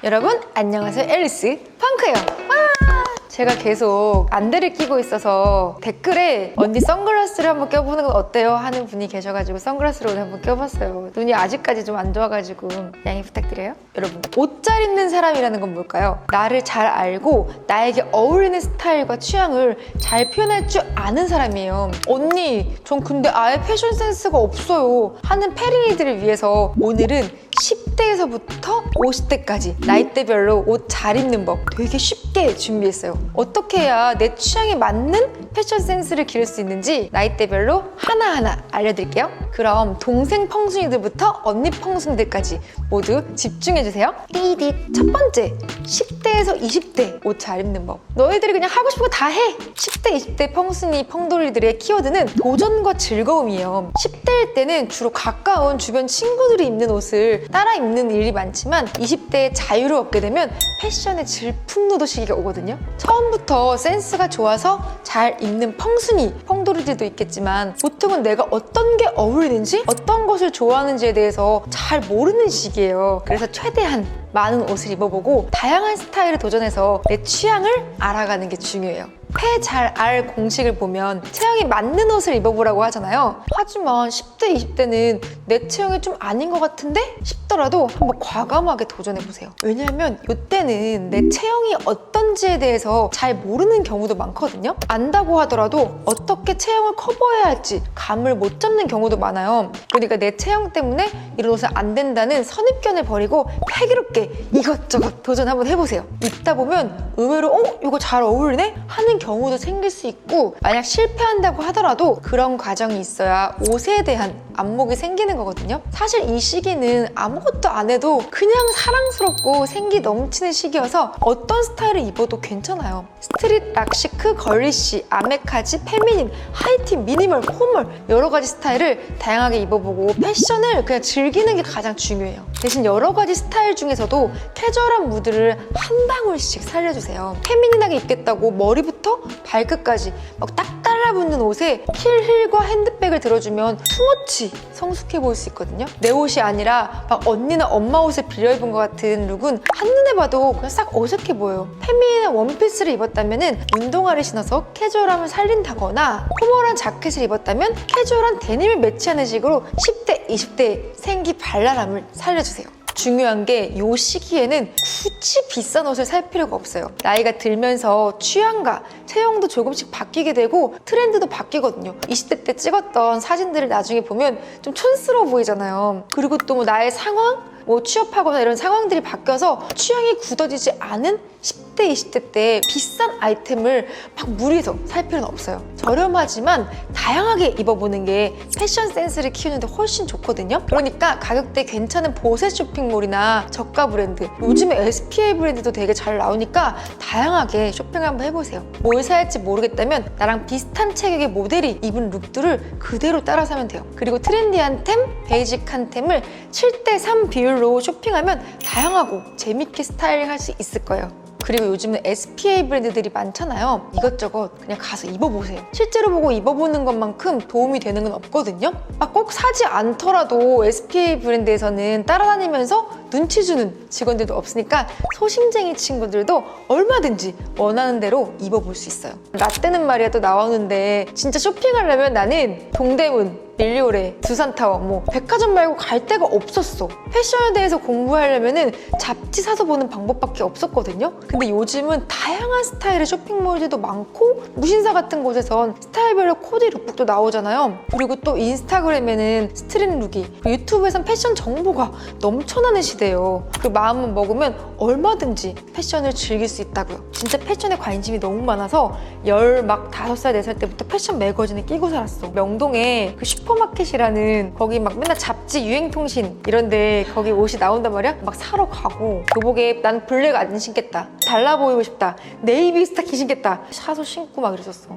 여러분 안녕하세요. 앨리스 펑크예요. 제가 계속 안대를 끼고 있어서 댓글에 언니 선글라스를 한번 껴보는 건 어때요? 하는 분이 계셔가지고 선글라스를 오늘 한번 껴봤어요. 눈이 아직까지 좀 안 좋아가지고 양해 부탁드려요. 여러분, 옷 잘 입는 사람이라는 건 뭘까요? 나를 잘 알고 나에게 어울리는 스타일과 취향을 잘 표현할 줄 아는 사람이에요. 언니, 전 근데 아예 패션 센스가 없어요 하는 페리니들을 위해서 오늘은 10대에서부터 50대까지 나이대별로 옷 잘 입는 법 되게 쉽게 준비했어요. 어떻게 해야 내 취향에 맞는 패션 센스를 기를 수 있는지 나이대별로 하나하나 알려드릴게요. 그럼 동생 펑순이들부터 언니 펑순이들까지 모두 집중해주세요. 띠디 첫 번째, 10대에서 20대 옷 잘 입는 법. 너희들이 그냥 하고 싶은 거 다 해! 10대, 20대 펑순이 펑돌이들의 키워드는 도전과 즐거움이에요. 10대일 때는 주로 가까운 주변 친구들이 입는 옷을 따라 입는 일이 많지만 20대에 자유를 얻게 되면 패션의 질풍노도 시기가 오거든요. 처음부터 센스가 좋아서 잘 입는 펑순이, 펑돌이들도 있겠지만 보통은 내가 어떤 게 어울리는지 어떤 것을 좋아하는지에 대해서 잘 모르는 시기예요. 그래서 최대한 많은 옷을 입어보고 다양한 스타일을 도전해서 내 취향을 알아가는 게 중요해요. 패 잘 알 공식을 보면 체형에 맞는 옷을 입어보라고 하잖아요. 하지만 10대, 20대는 내 체형이 좀 아닌 것 같은데 싶더라도 한번 과감하게 도전해보세요. 왜냐하면 이때는 내 체형이 어떤지에 대해서 잘 모르는 경우도 많거든요. 안다고 하더라도 어떻게 체형을 커버해야 할지 감을 못 잡는 경우도 많아요. 그러니까 내 체형 때문에 이런 옷은 안 된다는 선입견을 버리고 패기롭게 이것저것 도전 한번 해보세요. 입다 보면 의외로 이거 잘 어울리네? 하는 경우도 생길 수 있고, 만약 실패한다고 하더라도 그런 과정이 있어야 옷에 대한 안목이 생기는 거거든요. 사실 이 시기는 아무것도 안 해도 그냥 사랑스럽고 생기 넘치는 시기여서 어떤 스타일을 입어도 괜찮아요. 스트릿, 락시크, 걸리시, 아메카지, 페미닌, 하이틴, 미니멀, 포멀 여러 가지 스타일을 다양하게 입어보고 패션을 그냥 즐기는 게 가장 중요해요. 대신 여러 가지 스타일 중에서도 캐주얼한 무드를 한 방울씩 살려주세요. 페미닌하게 입겠다고 머리부터 발끝까지 막 딱 달라붙는 옷에 힐과 핸드백을 들어주면 투머치 성숙해 보일 수 있거든요. 내 옷이 아니라 막 언니나 엄마 옷을 빌려 입은 것 같은 룩은 한눈에 봐도 그냥 싹 어색해 보여요. 페미닌한 원피스를 입었다면 운동화를 신어서 캐주얼함을 살린다거나 포멀한 자켓을 입었다면 캐주얼한 데님을 매치하는 식으로 10대, 20대의 생기 발랄함을 살려주세요. 중요한 게 이 시기에는 굳이 비싼 옷을 살 필요가 없어요. 나이가 들면서 취향과 체형도 조금씩 바뀌게 되고 트렌드도 바뀌거든요. 20대 때 찍었던 사진들을 나중에 보면 좀 촌스러워 보이잖아요. 그리고 또 나의 상황, 취업하거나 이런 상황들이 바뀌어서 취향이 굳어지지 않은 10대, 20대 때 비싼 아이템을 막 무리해서 살 필요는 없어요. 저렴하지만 다양하게 입어보는 게 패션 센스를 키우는데 훨씬 좋거든요. 그러니까 가격대 괜찮은 보세 쇼핑몰이나 저가 브랜드, 요즘에 SPA 브랜드도 되게 잘 나오니까 다양하게 쇼핑을 한번 해보세요. 뭘 사야 할지 모르겠다면 나랑 비슷한 체격의 모델이 입은 룩들을 그대로 따라 사면 돼요. 그리고 트렌디한 템, 베이직한 템을 7대3 비율로 쇼핑하면 다양하고 재밌게 스타일링 할 수 있을 거예요. 그리고 요즘은 SPA 브랜드들이 많잖아요. 이것저것 그냥 가서 입어보세요. 실제로 보고 입어보는 것만큼 도움이 되는 건 없거든요. 막 꼭 사지 않더라도 SPA 브랜드에서는 따라다니면서 눈치 주는 직원들도 없으니까 소심쟁이 친구들도 얼마든지 원하는 대로 입어볼 수 있어요. 나 때는 말이야 또 나오는데 진짜 쇼핑하려면 나는 동대문, 밀리오레, 두산타워, 백화점 말고 갈 데가 없었어. 패션에 대해서 공부하려면은 잡지 사서 보는 방법밖에 없었거든요. 근데 요즘은 다양한 스타일의 쇼핑몰들도 많고 무신사 같은 곳에선 스타일별로 코디 룩북도 나오잖아요. 그리고 또 인스타그램에는 스트릿 룩이, 유튜브에선 패션 정보가 넘쳐나는 시대예요. 그 마음만 먹으면 얼마든지 패션을 즐길 수 있다고요. 진짜 패션에 관심이 너무 많아서 15살, 4살 때부터 패션 매거진에 끼고 살았어. 명동에 그 슈퍼마켓이라는 거기 막 맨날 잡지, 유행통신 이런데 거기 옷이 나온단 말이야? 막 사러 가고 교복에 난 블랙 안 신겠다, 달라 보이고 싶다, 네이비 스타킹 신겠다, 사서 신고 막 이랬었어.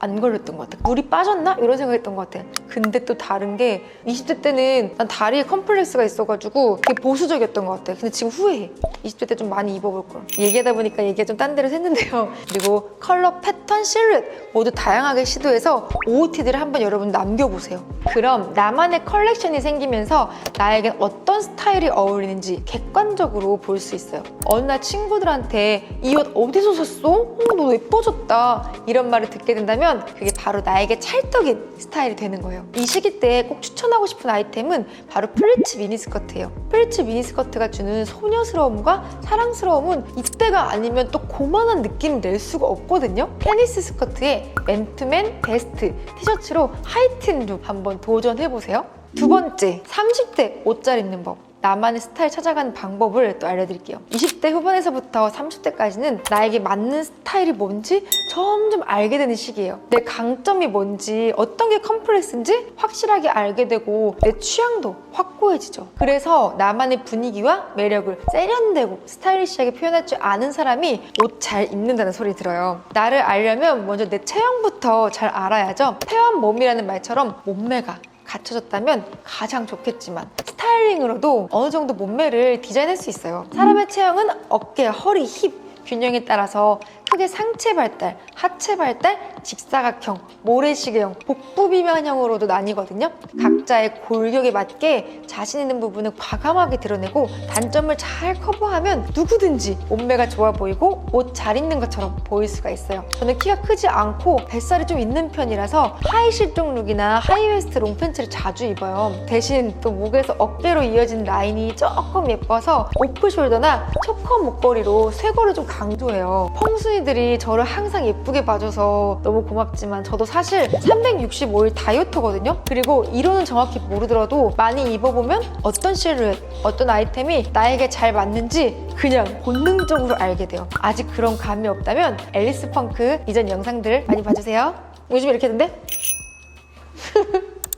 안 걸렸던 것 같아. 물이 빠졌나? 이런 생각했던 것 같아. 근데 또 다른 게 20대 때는 난 다리에 컴플렉스가 있어가지고 되게 보수적이었던 것 같아. 근데 지금 후회해. 20대 때 좀 많이 입어볼 걸. 얘기하다 보니까 얘기가 좀 딴 데로 샜는데요. 그리고 컬러, 패턴, 실루엣 모두 다양하게 시도해서 OOTD를 한번 여러분 남겨보세요. 그럼 나만의 컬렉션이 생기면서 나에겐 어떤 스타일이 어울리는지 객관적으로 볼 수 있어요. 어느 날 친구들한테 이 옷 어디서 샀어? 너 예뻐졌다. 이런 말을 듣게 된다면 그게 바로 나에게 찰떡인 스타일이 되는 거예요. 이 시기 때 꼭 추천하고 싶은 아이템은 바로 플리츠 미니스커트예요. 플리츠 미니스커트가 주는 소녀스러움과 사랑스러움은 이때가 아니면 또 고만한 느낌을 낼 수가 없거든요. 테니스 스커트에 맨투맨 베스트 티셔츠로 하이틴 룩 한번 도전해보세요. 두 번째, 30대 옷 잘 입는 법. 나만의 스타일 찾아가는 방법을 또 알려드릴게요. 20대 후반에서부터 30대까지는 나에게 맞는 스타일이 뭔지 점점 알게 되는 시기예요. 내 강점이 뭔지, 어떤 게 컴플렉스인지 확실하게 알게 되고 내 취향도 확고해지죠. 그래서 나만의 분위기와 매력을 세련되고 스타일리시하게 표현할 줄 아는 사람이 옷 잘 입는다는 소리 들어요. 나를 알려면 먼저 내 체형부터 잘 알아야죠. 태원 몸이라는 말처럼 몸매가 갖춰졌다면 가장 좋겠지만 스타일링으로도 어느 정도 몸매를 디자인할 수 있어요. 사람의 체형은 어깨, 허리, 힙 균형에 따라서 크게 상체 발달, 하체 발달, 직사각형, 모래시계형, 복부 비만형으로도 나뉘거든요. 각자의 골격에 맞게 자신 있는 부분을 과감하게 드러내고 단점을 잘 커버하면 누구든지 몸매가 좋아 보이고 옷 잘 입는 것처럼 보일 수가 있어요. 저는 키가 크지 않고 뱃살이 좀 있는 편이라서 하이 실종 룩이나 하이웨스트 롱팬츠를 자주 입어요. 대신 또 목에서 어깨로 이어진 라인이 조금 예뻐서 오프숄더나 초커 목걸이로 쇄골을 좀 강조해요. 펑순이들이 저를 항상 예쁘게 봐줘서 너무 고맙지만 저도 사실 365일 다이어터거든요. 그리고 이론은 정확히 모르더라도 많이 입어보면 어떤 실루엣, 어떤 아이템이 나에게 잘 맞는지 그냥 본능적으로 알게 돼요. 아직 그런 감이 없다면 앨리스 펑크 이전 영상들 많이 봐주세요. 요즘 이렇게 했는데?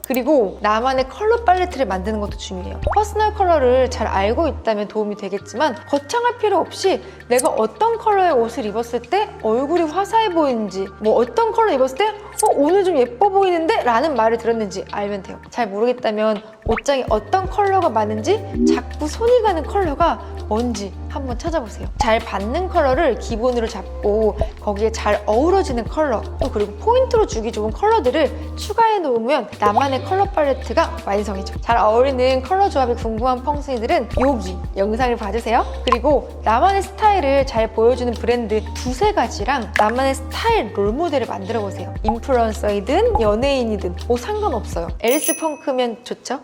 그리고 나만의 컬러 팔레트를 만드는 것도 중요해요. 퍼스널 컬러를 잘 알고 있다면 도움이 되겠지만 거창할 필요 없이 내가 어떤 컬러의 옷을 입었을 때 얼굴이 화사해 보이는지, 뭐 어떤 컬러 입었을 때 오늘 좀 예뻐 보이는데? 라는 말을 들었는지 알면 돼요. 잘 모르겠다면 옷장에 어떤 컬러가 많은지, 자꾸 손이 가는 컬러가 뭔지 한번 찾아보세요. 잘 받는 컬러를 기본으로 잡고 거기에 잘 어우러지는 컬러, 또 그리고 포인트로 주기 좋은 컬러들을 추가해 놓으면 나만의 컬러 팔레트가 완성이죠. 잘 어울리는 컬러 조합이 궁금한 펑순이들은 여기 영상을 봐주세요. 그리고 나만의 스타일을 잘 보여주는 브랜드 두세 가지랑 나만의 스타일 롤모델을 만들어 보세요. 인플루언서이든 연예인이든 뭐 상관없어요. 앨리스 펑크면 좋죠?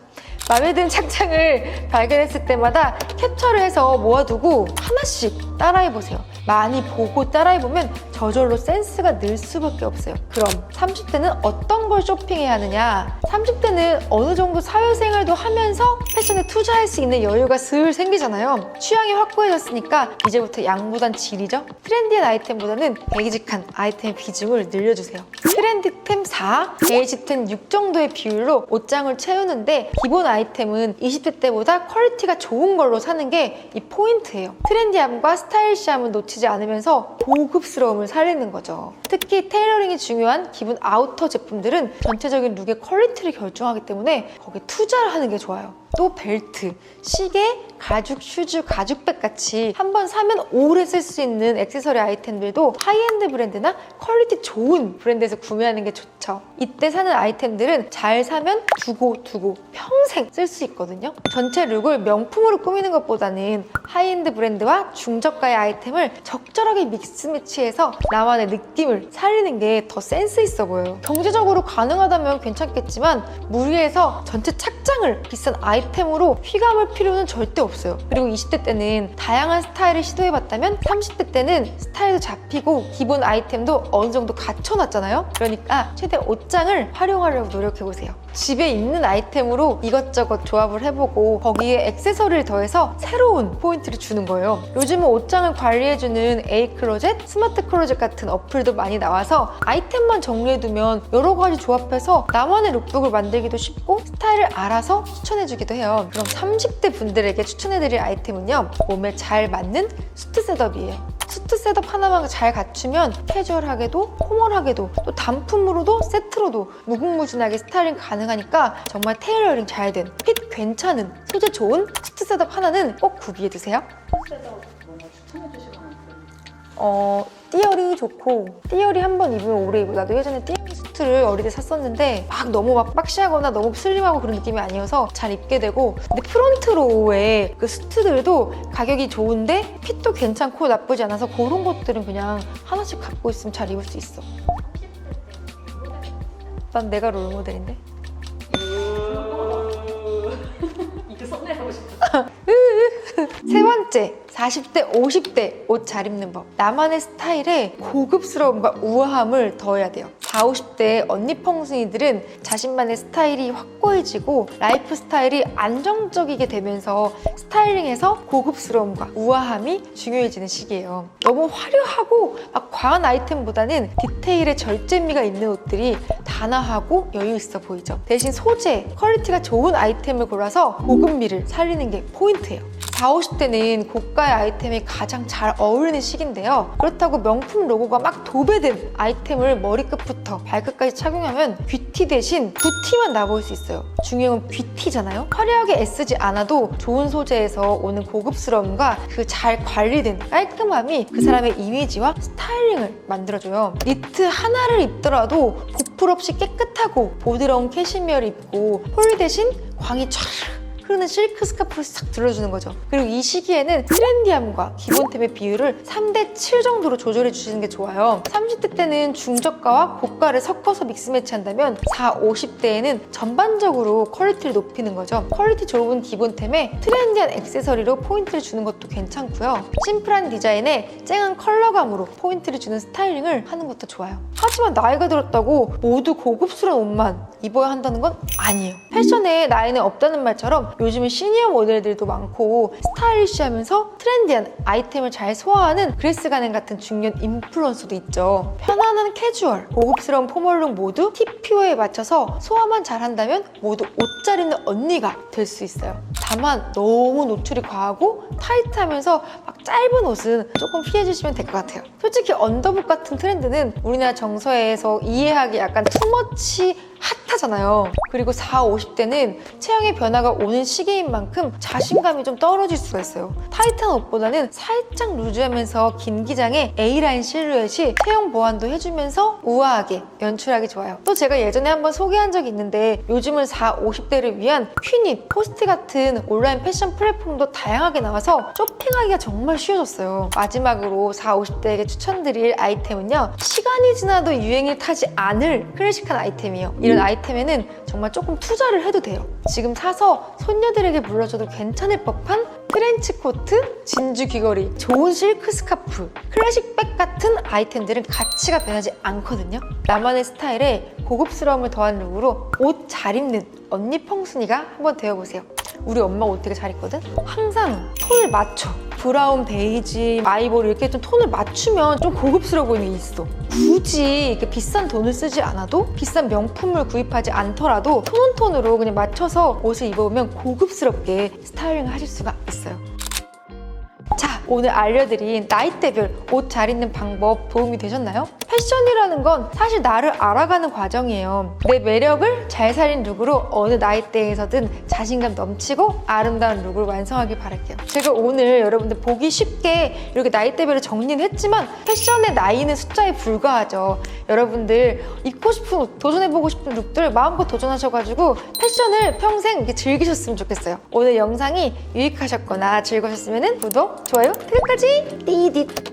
마음에 드는 착장을 발견했을 때마다 캡처를 해서 모아두고 하나씩 따라해보세요. 많이 보고 따라해보면 저절로 센스가 늘 수밖에 없어요. 그럼 30대는 어떤 걸 쇼핑해야 하느냐? 30대는 어느 정도 사회생활도 하면서 패션에 투자할 수 있는 여유가 슬 생기잖아요. 취향이 확고해졌으니까 이제부터 양보단 질이죠. 트렌디한 아이템보다는 베이직한 아이템의 비중을 늘려주세요. 트렌디템 4, 베이직템 6 정도의 비율로 옷장을 채우는데 기본 아이템은 20대 때보다 퀄리티가 좋은 걸로 사는 게 이 포인트예요. 트렌디함과 스타일리시함을 놓치지 않으면서 고급스러움을 살리는 거죠. 특히 테일러링이 중요한 기본 아우터 제품들은 전체적인 룩의 퀄리티를 결정하기 때문에 거기에 투자를 하는 게 좋아요. 또 벨트, 시계, 가죽, 슈즈, 가죽백 같이 한번 사면 오래 쓸 수 있는 액세서리 아이템들도 하이엔드 브랜드나 퀄리티 좋은 브랜드에서 구매하는 게 좋죠. 이때 사는 아이템들은 잘 사면 두고 평생 쓸 수 있거든요. 전체 룩을 명품으로 꾸미는 것보다는 하이엔드 브랜드와 중저가의 아이템을 적절하게 믹스 매치해서 나만의 느낌을 살리는 게 더 센스 있어 보여요. 경제적으로 가능하다면 괜찮겠지만 무리해서 전체 착장을 비싼 아이템으로 휘감을 필요는 절대 없어요. 그리고 20대 때는 다양한 스타일을 시도해봤다면 30대 때는 스타일도 잡히고 기본 아이템도 어느 정도 갖춰놨잖아요. 그러니까 최대 옷장을 활용하려고 노력해보세요. 집에 있는 아이템으로 이것저것 조합을 해보고 거기에 액세서리를 더해서 새로운 포인트를 주는 거예요. 요즘은 옷장을 관리해주는 에이클로젯, 스마트 클로젯 같은 어플도 많이 나와서 아이템만 정리해두면 여러 가지 조합해서 나만의 룩북을 만들기도 쉽고 스타일을 알아서 추천해주기도 되기도 해요. 그럼 30대 분들에게 추천해드릴 아이템은요, 몸에 잘 맞는 수트 셋업이에요. 수트 셋업 하나만 잘 갖추면 캐주얼하게도 포멀하게도 또 단품으로도 세트로도 무궁무진하게 스타일링 가능하니까 정말 테일러링 잘 된 핏 괜찮은 소재 좋은 수트 셋업 하나는 꼭 구비해두세요. 셋업 뭔가 추천해 주실 만한 띠어리 좋고, 띠어리 한 번 입으면 오래 입고, 나도 예전에 띠어리 수트를 어릴 때 샀었는데 막 너무 막 박시하거나 너무 슬림하고 그런 느낌이 아니어서 잘 입게 되고, 근데 프론트로우의 그 수트들도 가격이 좋은데 핏도 괜찮고 나쁘지 않아서 그런 것들은 그냥 하나씩 갖고 있으면 잘 입을 수 있어. 난 내가 롤모델인데? 이거 썸네일 하고 싶다. 세 번째, 40대, 50대 옷 잘 입는 법. 나만의 스타일에 고급스러움과 우아함을 더해야 돼요. 40, 50대 언니 펑순이들은 자신만의 스타일이 확고해지고 라이프 스타일이 안정적이게 되면서 스타일링에서 고급스러움과 우아함이 중요해지는 시기예요. 너무 화려하고 막 과한 아이템보다는 디테일에 절제미가 있는 옷들이 단아하고 여유 있어 보이죠. 대신 소재, 퀄리티가 좋은 아이템을 골라서 고급미를 살리는 게 포인트예요. 40, 50대는 고가의 아이템이 가장 잘 어울리는 시기인데요. 그렇다고 명품 로고가 막 도배된 아이템을 머리끝부터 발끝까지 착용하면 귀티 대신 부티만 나보일 수 있어요. 중요한 건 귀티잖아요. 화려하게 애쓰지 않아도 좋은 소재에서 오는 고급스러움과 그 잘 관리된 깔끔함이 그 사람의 이미지와 스타일링을 만들어줘요. 니트 하나를 입더라도 보풀 없이 깨끗하고 보드러운 캐시미어를 입고 폴리 대신 광이 촤르 흐르는 실크 스카프를 싹 둘러주는 거죠. 그리고 이 시기에는 트렌디함과 기본템의 비율을 3대7 정도로 조절해 주시는 게 좋아요. 30대 때는 중저가와 고가를 섞어서 믹스 매치한다면 40, 50대에는 전반적으로 퀄리티를 높이는 거죠. 퀄리티 좋은 기본템에 트렌디한 액세서리로 포인트를 주는 것도 괜찮고요. 심플한 디자인에 쨍한 컬러감으로 포인트를 주는 스타일링을 하는 것도 좋아요. 하지만 나이가 들었다고 모두 고급스러운 옷만 입어야 한다는 건 아니에요. 패션에 나이는 없다는 말처럼 요즘은 시니어 모델들도 많고 스타일리시하면서 트렌디한 아이템을 잘 소화하는 그레스 가넨 같은 중년 인플루언서도 있죠. 편안한 캐주얼, 고급스러운 포멀룩 모두 TPO에 맞춰서 소화만 잘한다면 모두 옷 잘 입는 언니가 될 수 있어요. 다만 너무 노출이 과하고 타이트하면서 막 짧은 옷은 조금 피해주시면 될 것 같아요. 솔직히 언더북 같은 트렌드는 우리나라 정서에서 이해하기 약간 투머치 핫하잖아요. 그리고 40, 50대는 체형의 변화가 오는 시기인 만큼 자신감이 좀 떨어질 수가 있어요. 타이트한 옷보다는 살짝 루즈하면서 긴 기장의 A라인 실루엣이 체형 보완도 해주면서 우아하게 연출하기 좋아요. 또 제가 예전에 한번 소개한 적이 있는데 요즘은 40, 50대를 위한 퀴닛, 포스트 같은 온라인 패션 플랫폼도 다양하게 나와서 쇼핑하기가 정말 쉬워졌어요. 마지막으로 40, 50대에게 추천드릴 아이템은요, 시간이 지나도 유행을 타지 않을 클래식한 아이템이에요. 이런 아이템에는 정말 조금 투자를 해도 돼요. 지금 사서 손녀들에게 물려줘도 괜찮을 법한 트렌치 코트, 진주 귀걸이, 좋은 실크 스카프, 클래식 백 같은 아이템들은 가치가 변하지 않거든요. 나만의 스타일에 고급스러움을 더한 룩으로 옷 잘 입는 언니 펑순이가 한번 되어보세요. 우리 엄마가 옷 되게 잘 입거든? 항상 톤을 맞춰. 브라운, 베이지, 아이보리 이렇게 좀 톤을 맞추면 좀 고급스러워 보이는 게 있어. 굳이 이렇게 비싼 돈을 쓰지 않아도, 비싼 명품을 구입하지 않더라도 톤온톤으로 그냥 맞춰서 옷을 입어보면 고급스럽게 스타일링을 하실 수가 있어요. 자, 오늘 알려드린 나이대별 옷 잘 입는 방법 도움이 되셨나요? 패션이라는 건 사실 나를 알아가는 과정이에요. 내 매력을 잘 살린 룩으로 어느 나이대에서든 자신감 넘치고 아름다운 룩을 완성하길 바랄게요. 제가 오늘 여러분들 보기 쉽게 이렇게 나이대별로 정리는 했지만 패션의 나이는 숫자에 불과하죠. 여러분들 입고 싶은 옷, 도전해보고 싶은 룩들 마음껏 도전하셔가지고 패션을 평생 이렇게 즐기셨으면 좋겠어요. 오늘 영상이 유익하셨거나 즐거우셨으면 구독, 좋아요, 댓글까지 띠짓!